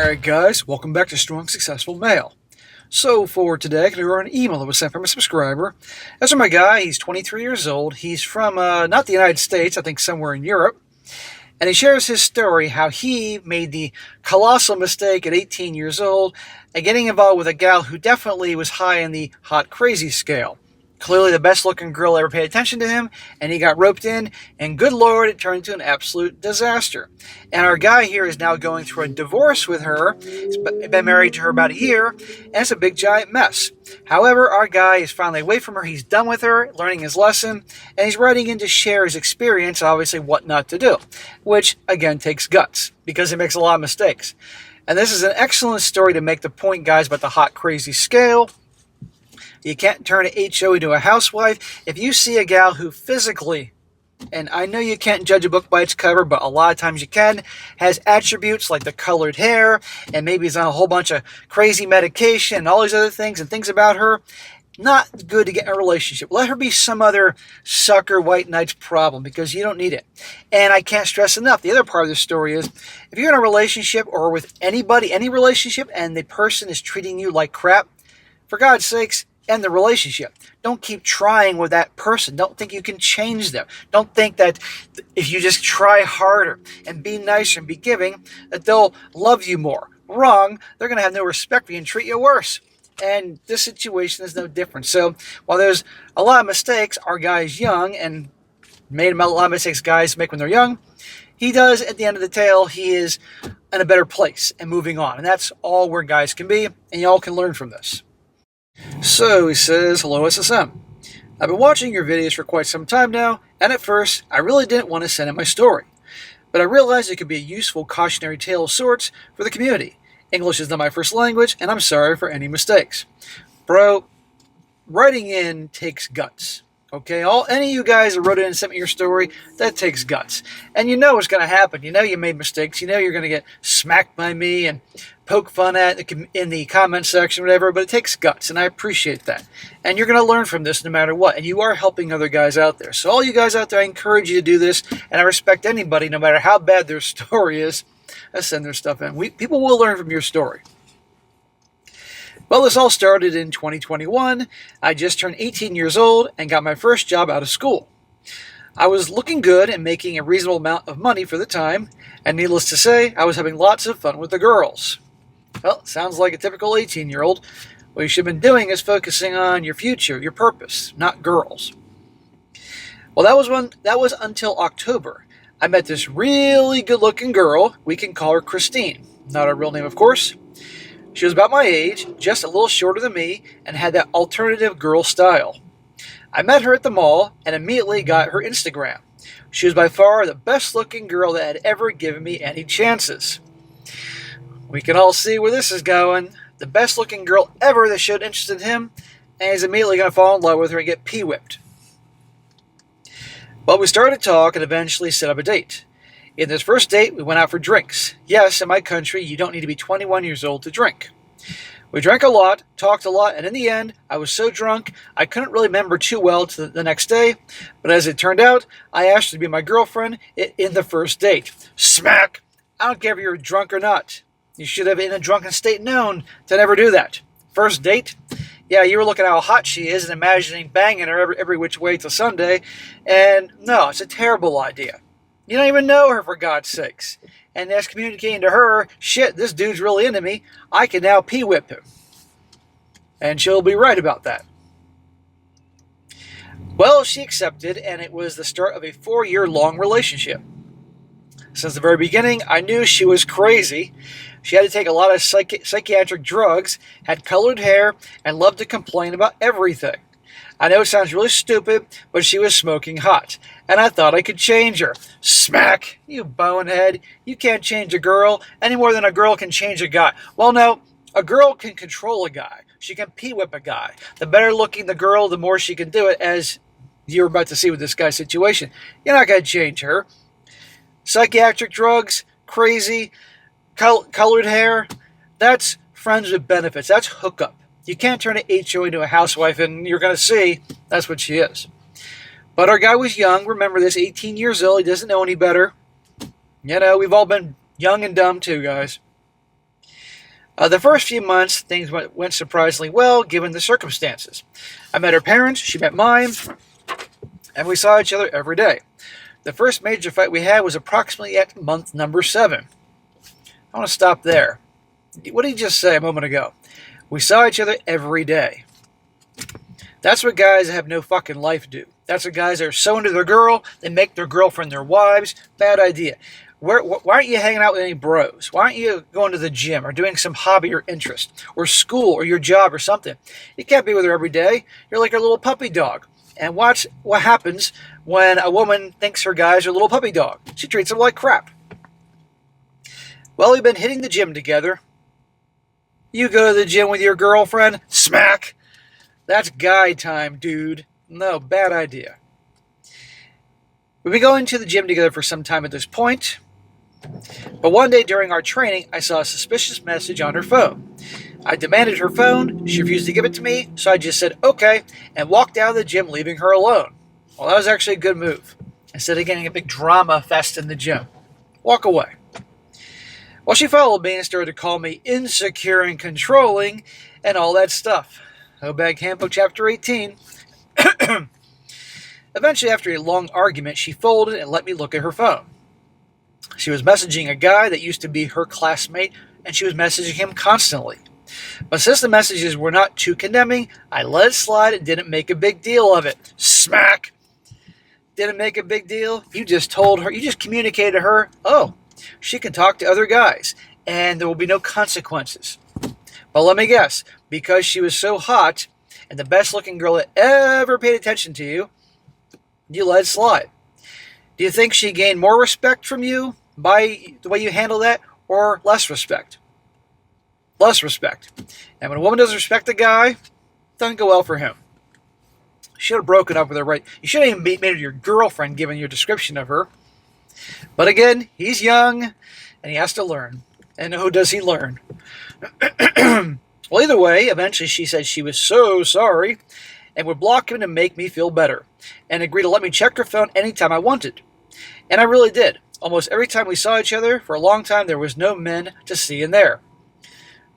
Alright guys, welcome back to Strong Successful Male. So for today, I'm going to go over an email that was sent from a subscriber. That's from my guy. He's 23 years old. He's from, not the United States, I think somewhere in Europe. And he shares his story, how he made the colossal mistake at 18 years old and getting involved with a gal who definitely was high in the hot crazy scale. Clearly the best looking girl ever paid attention to him, and he got roped in, and good lord, it turned into an absolute disaster. And our guy here is now going through a divorce with her. He's been married to her about a year, and it's a big giant mess. However, our guy is finally away from her. He's done with her, learning his lesson, and he's writing in to share his experience, obviously what not to do, which again takes guts, because he makes a lot of mistakes. And this is an excellent story to make the point, guys, about the hot crazy scale. You can't turn an HO into a housewife. If you see a gal who physically, and I know you can't judge a book by its cover, but a lot of times you can, has attributes like the colored hair, and maybe is on a whole bunch of crazy medication and all these other things and things about her, not good to get in a relationship. Let her be some other sucker white knight's problem, because you don't need it. And I can't stress enough, the other part of the story is, if you're in a relationship or with anybody, any relationship, and the person is treating you like crap, for God's sakes, end the relationship. Don't keep trying with that person. Don't think you can change them. Don't think that if you just try harder and be nicer and be giving, that they'll love you more. Wrong. They're going to have no respect for you and treat you worse. And this situation is no different. So while there's a lot of mistakes, our guy is young and made a lot of mistakes guys make when they're young. He does, at the end of the tale, he is in a better place and moving on. And that's all where guys can be, and y'all can learn from this. So he says, hello SSM. I've been watching your videos for quite some time now, and at first, I really didn't want to send in my story. But I realized it could be a useful cautionary tale of sorts for the community. English is not my first language, and I'm sorry for any mistakes. Bro, writing in takes guts. Okay, any of you guys that wrote in and sent me your story, that takes guts. And you know what's going to happen. You know you made mistakes. You know you're going to get smacked by me and poke fun at in the comment section, whatever, but it takes guts, and I appreciate that. And you're going to learn from this no matter what, and you are helping other guys out there. So all you guys out there, I encourage you to do this, and I respect anybody, no matter how bad their story is, I send their stuff in. People will learn from your story. Well, this all started in 2021. I just turned 18 years old and got my first job out of school. I was looking good and making a reasonable amount of money for the time, and needless to say, I was having lots of fun with the girls. Well, sounds like a typical 18-year-old. What you should have been doing is focusing on your future, your purpose, not girls. Well, that was until October. I met this really good-looking girl. We can call her Christine. Not her real name, of course. She was about my age, just a little shorter than me, and had that alternative girl style. I met her at the mall and immediately got her Instagram. She was by far the best looking girl that had ever given me any chances. We can all see where this is going. The best looking girl ever that showed interest in him, and he's immediately going to fall in love with her and get pee-whipped. But we started to talk and eventually set up a date. In this first date, we went out for drinks. Yes, in my country, you don't need to be 21 years old to drink. We drank a lot, talked a lot, and in the end, I was so drunk, I couldn't really remember too well to the next day. But as it turned out, I asked her to be my girlfriend in the first date. Smack! I don't care if you're drunk or not. You should have, in a drunken state, known to never do that. First date? Yeah, you were looking at how hot she is and imagining banging her every which way till Sunday. And no, it's a terrible idea. You don't even know her, for God's sakes. And that's communicating to her, shit, this dude's really into me. I can now pee-whip him. And she'll be right about that. Well, she accepted, and it was the start of a 4-year-long relationship. Since the very beginning, I knew she was crazy. She had to take a lot of psychiatric drugs, had colored hair, and loved to complain about everything. I know it sounds really stupid, but she was smoking hot, and I thought I could change her. Smack! You bonehead. You can't change a girl any more than a girl can change a guy. Well, no, a girl can control a guy. She can pee-whip a guy. The better looking the girl, the more she can do it, as you're about to see with this guy's situation. You're not going to change her. Psychiatric drugs, crazy, colored hair, that's friends with benefits. That's hookup. You can't turn an HO into a housewife, and you're going to see that's what she is. But our guy was young. Remember this, 18 years old. He doesn't know any better. You know, we've all been young and dumb too, guys. The first few months, things went surprisingly well, given the circumstances. I met her parents, she met mine, and we saw each other every day. The first major fight we had was approximately at month number 7. I want to stop there. What did he just say a moment ago? We saw each other every day. That's what guys that have no fucking life do. That's what guys that are so into their girl, they make their girlfriend their wives. Bad idea. Why aren't you hanging out with any bros? Why aren't you going to the gym or doing some hobby or interest or school or your job or something? You can't be with her every day. You're like a little puppy dog. And watch what happens when a woman thinks her guy's her little puppy dog. She treats him like crap. Well, we've been hitting the gym together. You go to the gym with your girlfriend, smack. That's guy time, dude. No, bad idea. We've been going to the gym together for some time at this point. But one day during our training, I saw a suspicious message on her phone. I demanded her phone. She refused to give it to me, so I just said, okay, and walked out of the gym, leaving her alone. Well, that was actually a good move. Instead of getting a big drama fest in the gym. Walk away. Well, she followed me and started to call me insecure and controlling and all that stuff. Hobag Handbook Chapter 18. Eventually, after a long argument, she folded and let me look at her phone. She was messaging a guy that used to be her classmate, and she was messaging him constantly. But since the messages were not too condemning, I let it slide and didn't make a big deal of it. Smack! Didn't make a big deal. You just told her, you just communicated to her, oh, she can talk to other guys, and there will be no consequences. But let me guess, because she was so hot, and the best looking girl that ever paid attention to you, you let it slide. Do you think she gained more respect from you by the way you handle that, or less respect? Less respect. And when a woman doesn't respect a guy, it doesn't go well for him. You should have broken up with her, right? You should have even made her your girlfriend, given your description of her. But again, he's young, and he has to learn. And who does he learn? Well, either way, eventually she said she was so sorry and would block him to make me feel better, and agreed to let me check her phone anytime I wanted. And I really did. Almost every time we saw each other, for a long time, there was no men to see in there.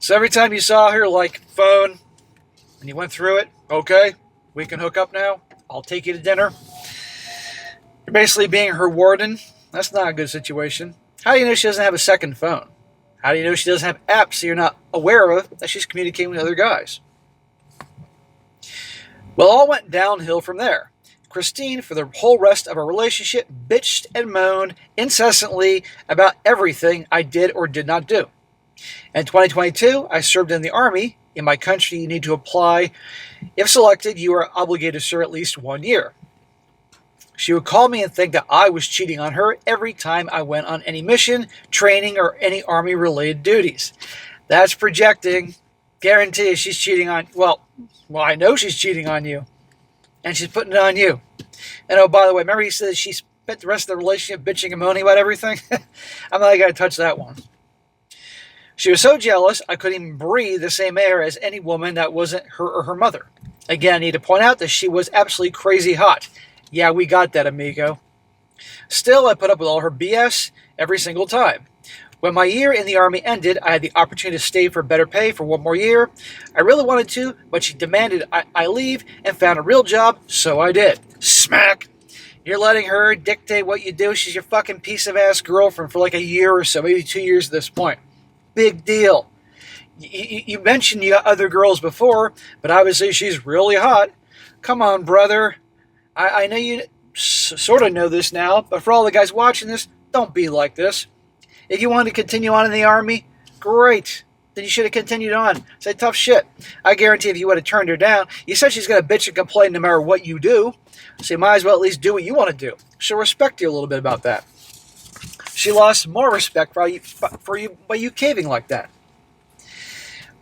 So every time you saw her, like, phone, and you went through it, okay, we can hook up now, I'll take you to dinner. You're basically being her warden. That's not a good situation. How do you know she doesn't have a second phone? How do you know she doesn't have apps that you're not aware of that she's communicating with other guys? Well, all went downhill from there. Christine, for the whole rest of our relationship, bitched and moaned incessantly about everything I did or did not do. In 2022, I served in the Army. In my country, you need to apply. If selected, you are obligated to serve at least 1 year. She would call me and think that I was cheating on her every time I went on any mission, training, or any Army-related duties. That's projecting. Guarantee she's cheating on... Well, I know she's cheating on you. And she's putting it on you. And oh, by the way, remember he said she spent the rest of the relationship bitching and moaning about everything? I'm not going to touch that one. She was so jealous, I couldn't even breathe the same air as any woman that wasn't her or her mother. Again, I need to point out that she was absolutely crazy hot. Yeah, we got that, amigo. Still, I put up with all her BS every single time. When my year in the Army ended, I had the opportunity to stay for better pay for 1 more year. I really wanted to, but she demanded I leave and found a real job, so I did. Smack! You're letting her dictate what you do. She's your fucking piece of ass girlfriend for like a year or so, maybe 2 years at this point. Big deal. You mentioned you got other girls before, but obviously she's really hot. Come on, brother. I know you sort of know this now, but for all the guys watching this, don't be like this. If you want to continue on in the Army, great. Then you should have continued on. Say tough shit. I guarantee if you would have turned her down, you said she's going to bitch and complain no matter what you do. So you might as well at least do what you want to do. She'll respect you a little bit about that. She lost more respect for you by you caving like that.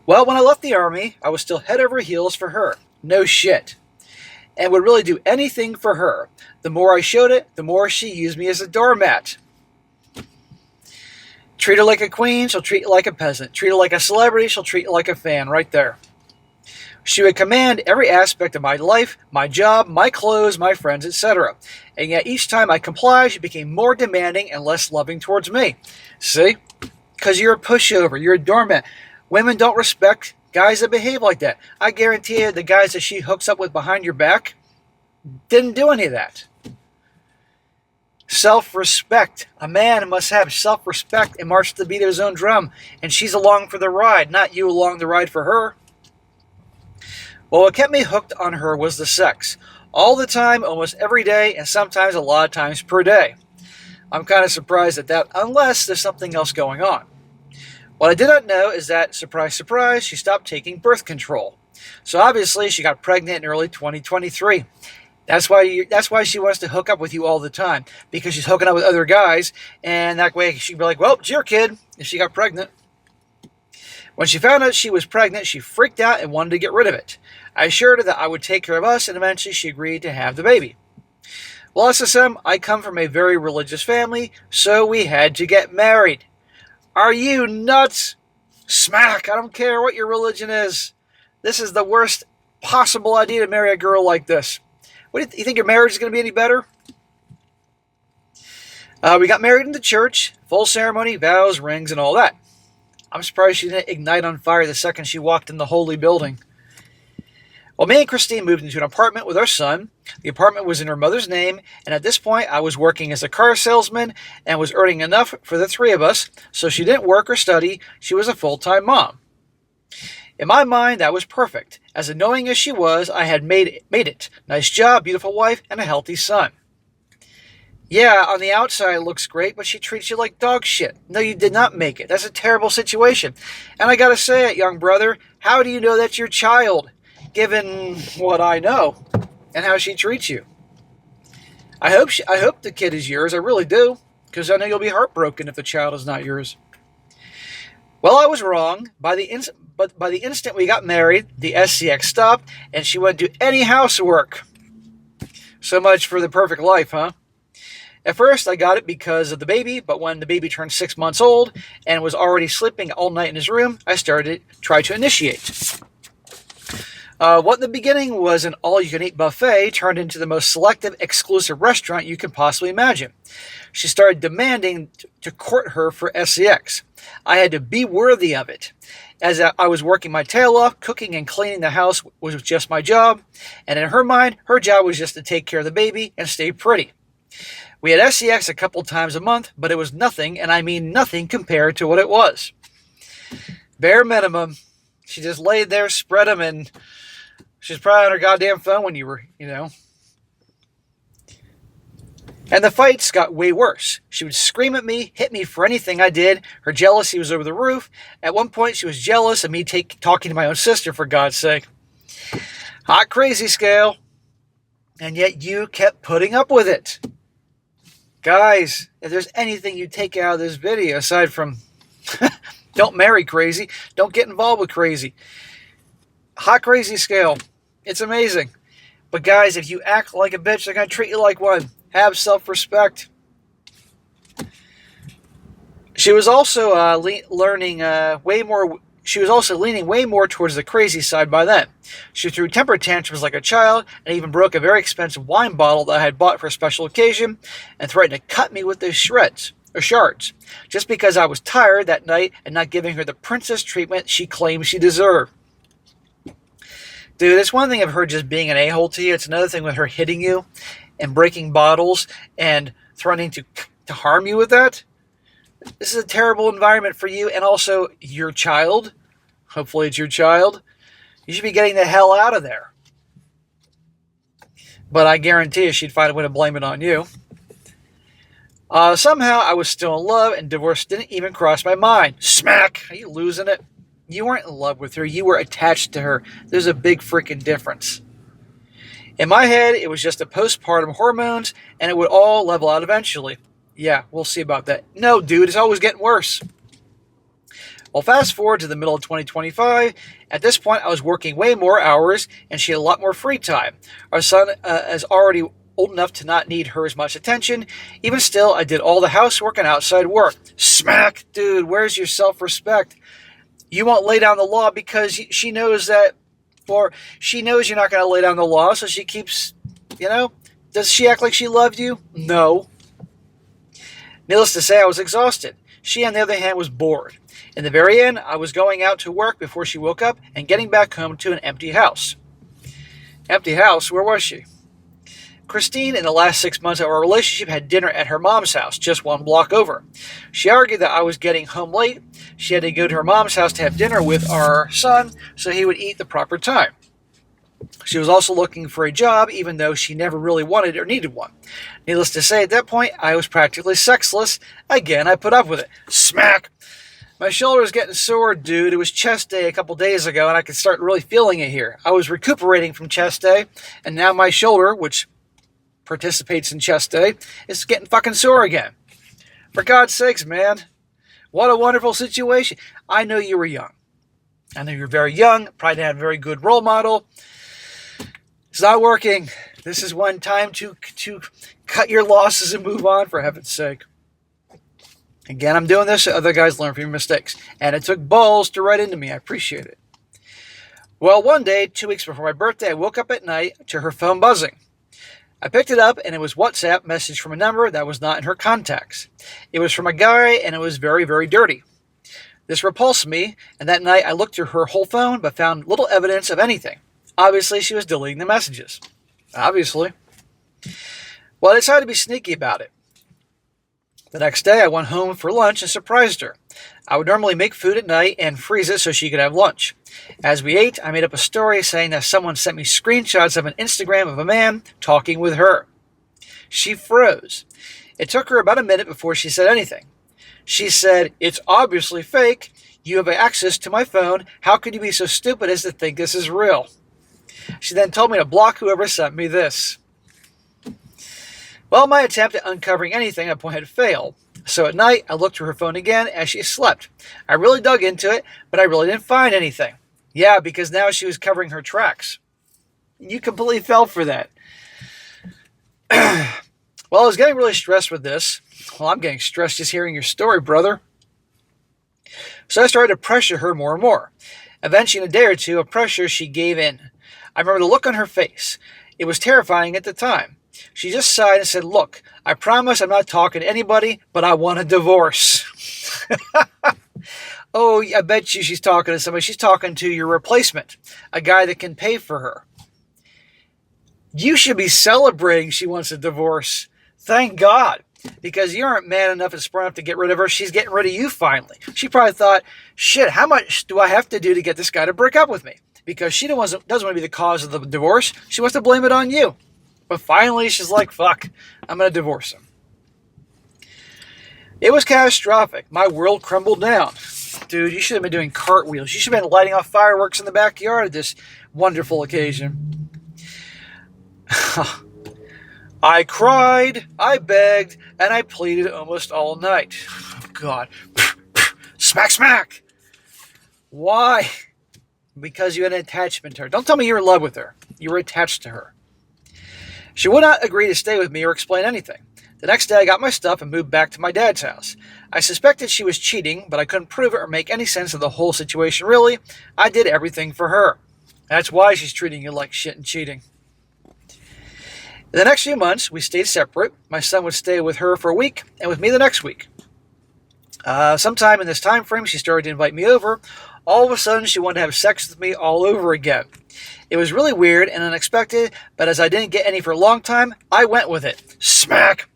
Well, when I left the Army, I was still head over heels for her. No shit. And would really do anything for her. The more I showed it, the more she used me as a doormat. Treat her like a queen, she'll treat you like a peasant. Treat her like a celebrity, she'll treat you like a fan, right there. She would command every aspect of my life, my job, my clothes, my friends, etc. And yet each time I complied, she became more demanding and less loving towards me. See? Because you're a pushover, you're a doormat. Women don't respect guys that behave like that. I guarantee you the guys that she hooks up with behind your back didn't do any of that. Self-respect. A man must have self-respect and march to the beat of his own drum. And she's along for the ride, not you along the ride for her. Well, what kept me hooked on her was the sex. All the time, almost every day, and sometimes a lot of times per day. I'm kind of surprised at that, unless there's something else going on. What I did not know is that, surprise, surprise, she stopped taking birth control. So obviously, she got pregnant in early 2023. That's why she wants to hook up with you all the time, because she's hooking up with other guys, and that way she'd be like, well, it's your kid, if she got pregnant. When she found out she was pregnant, she freaked out and wanted to get rid of it. I assured her that I would take care of us, and eventually she agreed to have the baby. Well, SSM, I come from a very religious family, so we had to get married. Are you nuts? Smack! I don't care what your religion is. This is the worst possible idea to marry a girl like this. What do you think your marriage is going to be any better? We got married in the church, full ceremony, vows, rings, and all that. I'm surprised she didn't ignite on fire the second she walked in the holy building. Well, me and Christine moved into an apartment with our son. The apartment was in her mother's name, and at this point, I was working as a car salesman and was earning enough for the three of us, so she didn't work or study. She was a full-time mom. In my mind, that was perfect. As annoying as she was, I had made it. Nice job, beautiful wife, and a healthy son. Yeah, on the outside it looks great, but she treats you like dog shit. No, you did not make it. That's a terrible situation. And I gotta say it, young brother, how do you know that's your child, given what I know and how she treats you? I hope the kid is yours. I really do, because I know you'll be heartbroken if the child is not yours. Well, I was wrong. By the instant we got married, the SCX stopped, and she wouldn't do any housework. So much for the perfect life, huh? At first, I got it because of the baby, but when the baby turned 6 months old and was already sleeping all night in his room, I started to try to initiate. What in the beginning was an all-you-can-eat buffet turned into the most selective, exclusive restaurant you can possibly imagine. She started demanding to court her for SCX. I had to be worthy of it. As I was working my tail off, cooking and cleaning the house was just my job, and in her mind, her job was just to take care of the baby and stay pretty. We had SCX a couple times a month, but it was nothing, and I mean nothing compared to what it was. Bare minimum. She just laid there, spread them, and she's probably on her goddamn phone when you were, And the fights got way worse. She would scream at me, hit me for anything I did. Her jealousy was over the roof. At one point, she was jealous of me talking to my own sister, for God's sake. Hot crazy scale. And yet you kept putting up with it. Guys, if there's anything you take out of this video, aside from don't marry crazy, don't get involved with crazy. Hot crazy scale. It's amazing. But guys, if you act like a bitch, they're going to treat you like one. Have self-respect. She was also leaning way more towards the crazy side by then. She threw temper tantrums like a child and even broke a very expensive wine bottle that I had bought for a special occasion and threatened to cut me with the shards, just because I was tired that night and not giving her the princess treatment she claimed she deserved. Dude, it's one thing of her just being an a-hole to you. It's another thing with her hitting you and breaking bottles and threatening to harm you with that. This is a terrible environment for you and also your child. Hopefully it's your child. You should be getting the hell out of there. But I guarantee you she'd find a way to blame it on you. Somehow I was still in love and divorce didn't even cross my mind. Smack! Are you losing it? You weren't in love with her. You were attached to her. There's a big freaking difference. In my head, it was just the postpartum hormones, and it would all level out eventually. Yeah, we'll see about that. No, dude, it's always getting worse. Well, fast forward to the middle of 2025. At this point, I was working way more hours, and she had a lot more free time. Our son is already old enough to not need her as much attention. Even still, I did all the housework and outside work. Smack! Dude, where's your self-respect? You won't lay down the law because she knows that, or she knows you're not going to lay down the law, so she keeps, Does she act like she loved you? No. Needless to say, I was exhausted. She, on the other hand, was bored. In the very end, I was going out to work before she woke up and getting back home to an empty house. Empty house? Where was she? Christine, in the last 6 months of our relationship, had dinner at her mom's house, just 1 block over. She argued that I was getting home late. She had to go to her mom's house to have dinner with our son, so he would eat the proper time. She was also looking for a job, even though she never really wanted or needed one. Needless to say, at that point, I was practically sexless. Again, I put up with it. Smack! My shoulder was getting sore, dude. It was chest day a couple days ago, and I could start really feeling it here. I was recuperating from chest day, and now my shoulder, which participates in chest day, is getting fucking sore again. For God's sakes, man. What a wonderful situation. I know you were young. I know you're very young, probably didn't have a very good role model. It's not working. This is one time to cut your losses and move on, for heaven's sake. Again, I'm doing this so other guys learn from your mistakes. And it took balls to write into me. I appreciate it. Well, one day, 2 weeks before my birthday, I woke up at night to her phone buzzing. I picked it up, and it was WhatsApp message from a number that was not in her contacts. It was from a guy, and it was very, very dirty. This repulsed me, and that night I looked through her whole phone, but found little evidence of anything. Obviously, she was deleting the messages. Obviously. Well, I decided to be sneaky about it. The next day, I went home for lunch and surprised her. I would normally make food at night and freeze it so she could have lunch. As we ate, I made up a story saying that someone sent me screenshots of an Instagram of a man talking with her. She froze. It took her about a minute before she said anything. She said, "It's obviously fake. You have access to my phone. How could you be so stupid as to think this is real?" She then told me to block whoever sent me this. Well, my attempt at uncovering anything at that point had failed. So at night, I looked through her phone again as she slept. I really dug into it, but I really didn't find anything. Yeah, because now she was covering her tracks. You completely fell for that. Well, I was getting really stressed with this. Well, I'm getting stressed just hearing your story, brother. So I started to pressure her more and more. Eventually, in a day or two of pressure, she gave in. I remember the look on her face. It was terrifying at the time. She just sighed and said, "Look, I promise I'm not talking to anybody, but I want a divorce." Oh, I bet you she's talking to somebody. She's talking to your replacement, a guy that can pay for her. You should be celebrating she wants a divorce. Thank God, because you aren't man enough and smart enough to get rid of her. She's getting rid of you finally. She probably thought, shit, how much do I have to do to get this guy to break up with me? Because she doesn't want to be the cause of the divorce. She wants to blame it on you. But finally, she's like, fuck, I'm going to divorce him. It was catastrophic. My world crumbled down. Dude, you should have been doing cartwheels. You should have been lighting off fireworks in the backyard at this wonderful occasion. I cried, I begged, and I pleaded almost all night. Oh, God. Smack, smack. Why? Because you had an attachment to her. Don't tell me you're in love with her. You were attached to her. She would not agree to stay with me or explain anything. The next day, I got my stuff and moved back to my dad's house. I suspected she was cheating, but I couldn't prove it or make any sense of the whole situation, really. I did everything for her. That's why she's treating you like shit and cheating. In the next few months, we stayed separate. My son would stay with her for a week and with me the next week. Sometime in this time frame, she started to invite me over. All of a sudden, she wanted to have sex with me all over again. It was really weird and unexpected, but as I didn't get any for a long time, I went with it. Smack!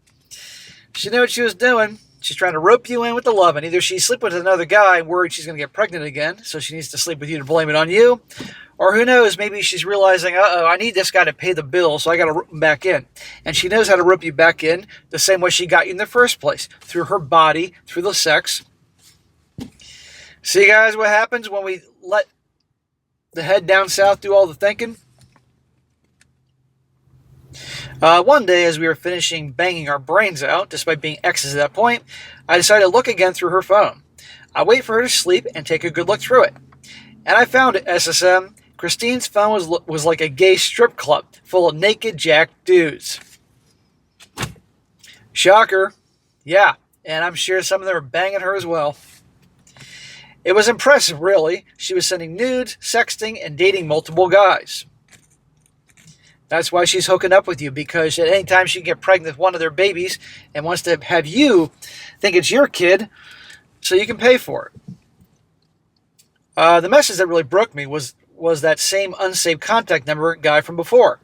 She knew what she was doing. She's trying to rope you in with the love, and either she's sleeping with another guy and worried she's going to get pregnant again, so she needs to sleep with you to blame it on you, or who knows, maybe she's realizing, I need this guy to pay the bill, so I got to rope him back in. And she knows how to rope you back in the same way she got you in the first place, through her body, through the sex. See, guys, what happens when we let the head down south do all the thinking? One day, as we were finishing banging our brains out, despite being exes at that point, I decided to look again through her phone. I wait for her to sleep and take a good look through it. And I found it, SSM. Christine's phone was like a gay strip club, full of naked jacked dudes. Shocker. Yeah, and I'm sure some of them are banging her as well. It was impressive, really. She was sending nudes, sexting, and dating multiple guys. That's why she's hooking up with you, because at any time she can get pregnant with one of their babies and wants to have you think it's your kid, so you can pay for it. The message that really broke me was that same unsaved contact number guy from before.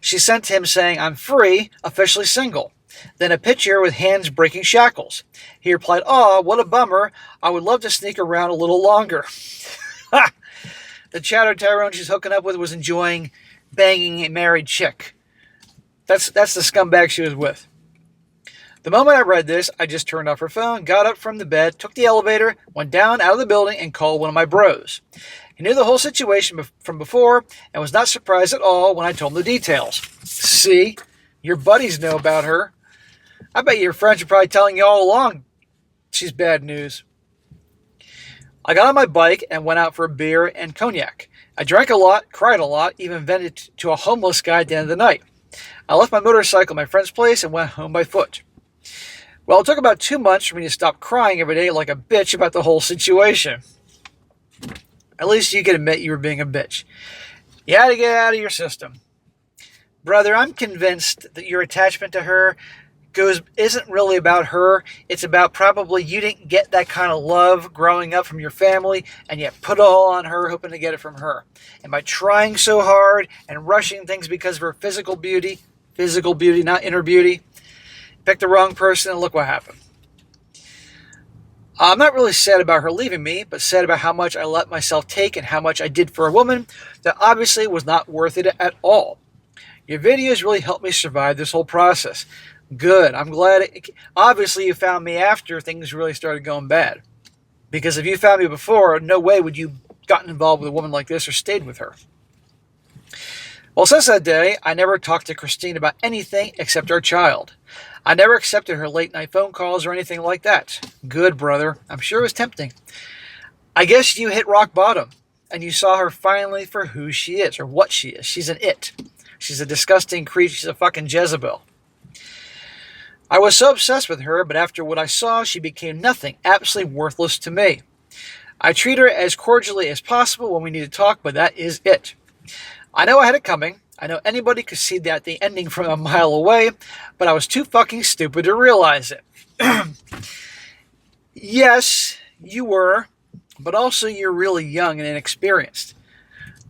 She sent him saying, "I'm free, officially single." Then a picture with hands breaking shackles. He replied, "Aw, what a bummer. I would love to sneak around a little longer." The chatter Tyrone she's hooking up with was enjoying banging a married chick. That's the scumbag she was with. The moment I read this, I just turned off her phone, got up from the bed, took the elevator, went down out of the building, and called one of my bros. He knew the whole situation from before and was not surprised at all when I told him the details. See? Your buddies know about her. I bet your friends are probably telling you all along she's bad news. I got on my bike and went out for a beer and cognac. I drank a lot, cried a lot, even vented to a homeless guy at the end of the night. I left my motorcycle at my friend's place and went home by foot. Well, it took about 2 months for me to stop crying every day like a bitch about the whole situation. At least you can admit you were being a bitch. You had to get it out of your system. Brother, I'm convinced that your attachment to her isn't really about her. It's about probably you didn't get that kind of love growing up from your family, and you put it all on her, hoping to get it from her. And by trying so hard and rushing things because of her physical beauty, not inner beauty, picked the wrong person, and look what happened. I'm not really sad about her leaving me, but sad about how much I let myself take and how much I did for a woman that obviously was not worth it at all. Your videos really helped me survive this whole process. Good. I'm glad. Obviously, you found me after things really started going bad. Because if you found me before, no way would you gotten involved with a woman like this or stayed with her. Well, since that day, I never talked to Christine about anything except our child. I never accepted her late-night phone calls or anything like that. Good, brother. I'm sure it was tempting. I guess you hit rock bottom, and you saw her finally for who she is, or what she is. She's an it. She's a disgusting creature. She's a fucking Jezebel. I was so obsessed with her, but after what I saw, she became nothing, absolutely worthless to me. I treat her as cordially as possible when we need to talk, but that is it. I know I had it coming. I know anybody could see that the ending from a mile away, but I was too fucking stupid to realize it. Yes, you were, but also you're really young and inexperienced.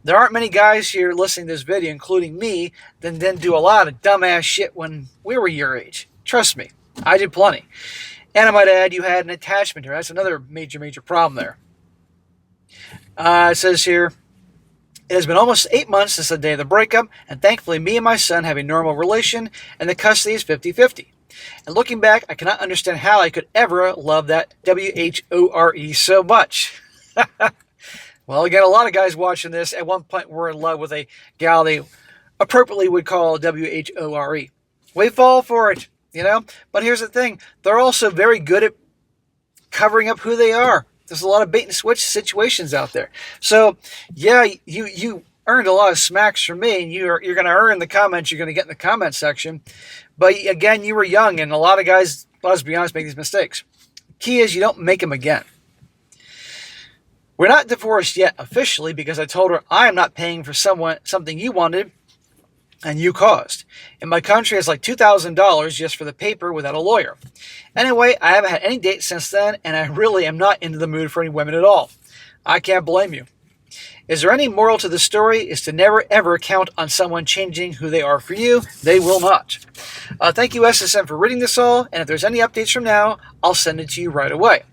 There aren't many guys here listening to this video, including me, that then do a lot of dumbass shit when we were your age. Trust me, I did plenty. And I might add, you had an attachment to her. That's another major problem there. It says here, it has been almost 8 months since the day of the breakup, and thankfully me and my son have a normal relation, and the custody is 50-50. And looking back, I cannot understand how I could ever love that W-H-O-R-E so much. Well, again, a lot of guys watching this at one point were in love with a gal they appropriately would call W-H-O-R-E. We fall for it, you know? But here's the thing. They're also very good at covering up who they are. There's a lot of bait and switch situations out there. So, yeah, you earned a lot of smacks from me, and you're going to earn the comments you're going to get in the comment section. But again, you were young, and a lot of guys, let's be honest, make these mistakes. Key is you don't make them again. We're not divorced yet officially because I told her I am not paying for something you wanted and you caused. In my country, it's like $2,000 just for the paper without a lawyer. Anyway, I haven't had any dates since then, and I really am not into the mood for any women at all. I can't blame you. Is there any moral to the story? Is to never ever count on someone changing who they are for you. They will not. Thank you, SSM, for reading this all, and if there's any updates from now, I'll send it to you right away.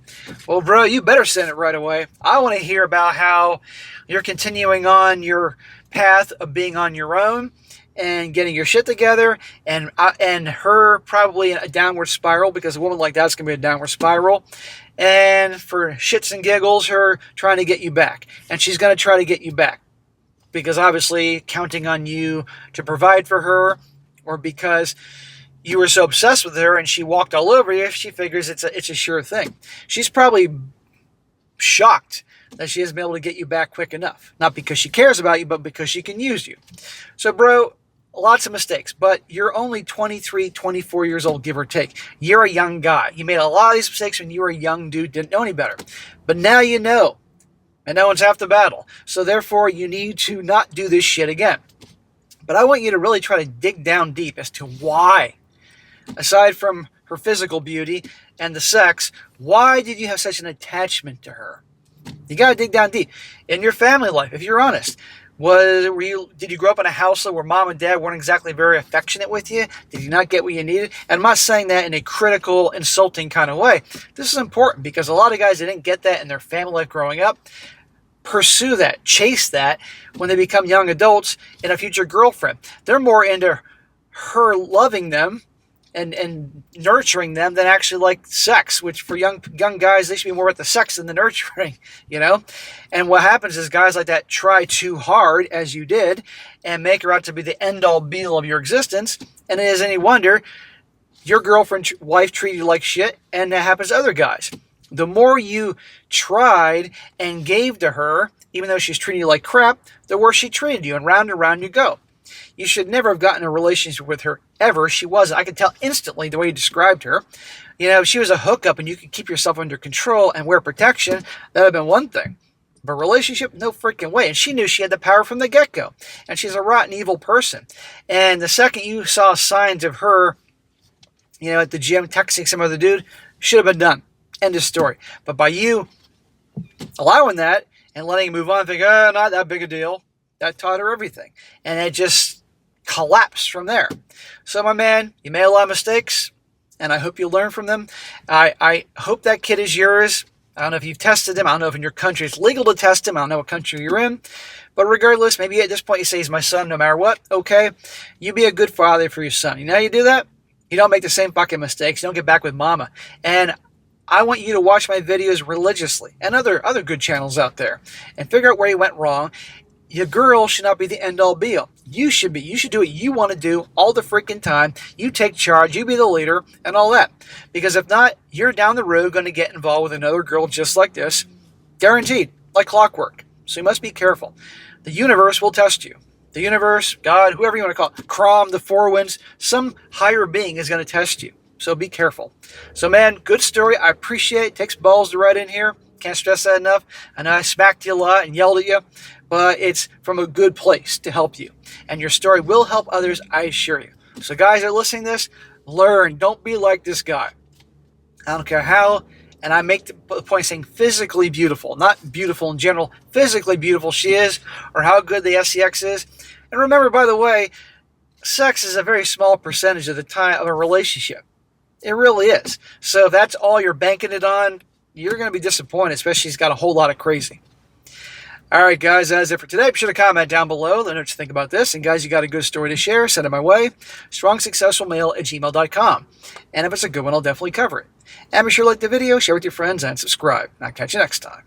Well, bro, you better send it right away. I want to hear about how you're continuing on your path of being on your own and getting your shit together, and her probably in a downward spiral, because a woman like that's going to be a downward spiral. And for shits and giggles, her trying to get you back. And she's going to try to get you back. Because obviously, counting on you to provide for her, or because you were so obsessed with her and she walked all over you, she figures it's a sure thing. She's probably shocked that she hasn't been able to get you back quick enough. Not because she cares about you, but because she can use you. So, bro, lots of mistakes, but you're only 23, 24 years old, give or take. You're a young guy. You made a lot of these mistakes when you were a young dude, didn't know any better. But now you know, and no one's half the battle. So therefore, you need to not do this shit again. But I want you to really try to dig down deep as to why. Aside from her physical beauty and the sex, why did you have such an attachment to her? You got to dig down deep. In your family life, if you're honest, did you grow up in a household where mom and dad weren't exactly very affectionate with you? Did you not get what you needed? And I'm not saying that in a critical, insulting kind of way. This is important because a lot of guys that didn't get that in their family life growing up pursue that, chase that when they become young adults and a future girlfriend. They're more into her loving them and nurturing them than actually like sex, which for young guys, they should be more about the sex than the nurturing, you know? And what happens is guys like that try too hard, as you did, and make her out to be the end-all be-all of your existence. And it is any wonder your girlfriend, wife treated you like shit, and that happens to other guys. The more you tried and gave to her, even though she's treating you like crap, the worse she treated you, and round you go. You should never have gotten a relationship with her, ever. She wasn't. I could tell instantly the way you described her. You know, if she was a hookup and you could keep yourself under control and wear protection, that would have been one thing. But relationship, no freaking way. And she knew she had the power from the get-go. And she's a rotten, evil person. And the second you saw signs of her, you know, at the gym texting some other dude, should have been done. End of story. But by you allowing that and letting it move on, think, oh, not that big a deal, that taught her everything. And it just collapsed from there. So, my man, you made a lot of mistakes, and I hope you learn from them. I hope that kid is yours. I don't know if you've tested him. I don't know if in your country it's legal to test him. I don't know what country you're in. But regardless, maybe at this point you say he's my son no matter what. Okay, you be a good father for your son. You know how you do that? You don't make the same fucking mistakes. You don't get back with mama. And I want you to watch my videos religiously and other good channels out there and figure out where you went wrong. Your girl should not be the end-all be-all. You should be. You should do what you want to do all the freaking time. You take charge. You be the leader and all that. Because if not, you're down the road going to get involved with another girl just like this. Guaranteed. Like clockwork. So you must be careful. The universe will test you. The universe, God, whoever you want to call it, Crom, the four winds, some higher being is going to test you. So be careful. So, man, good story. I appreciate it. It takes balls to write in here. Can't stress that enough. I know I smacked you a lot and yelled at you, but it's from a good place to help you. And your story will help others, I assure you. So, guys that are listening to this, learn. Don't be like this guy. I don't care how. And I make the point of saying physically beautiful, not beautiful in general. Physically beautiful she is, or how good the SEX is. And remember, by the way, sex is a very small percentage of the time of a relationship. It really is. So if that's all you're banking it on, you're going to be disappointed, especially if he's got a whole lot of crazy. All right, guys, that's it for today. Be sure to comment down below. Let me know what you think about this. And, guys, you got a good story to share, send it my way. strongsuccessfulmale@gmail.com. And if it's a good one, I'll definitely cover it. And be sure to like the video, share with your friends, and subscribe. And I'll catch you next time.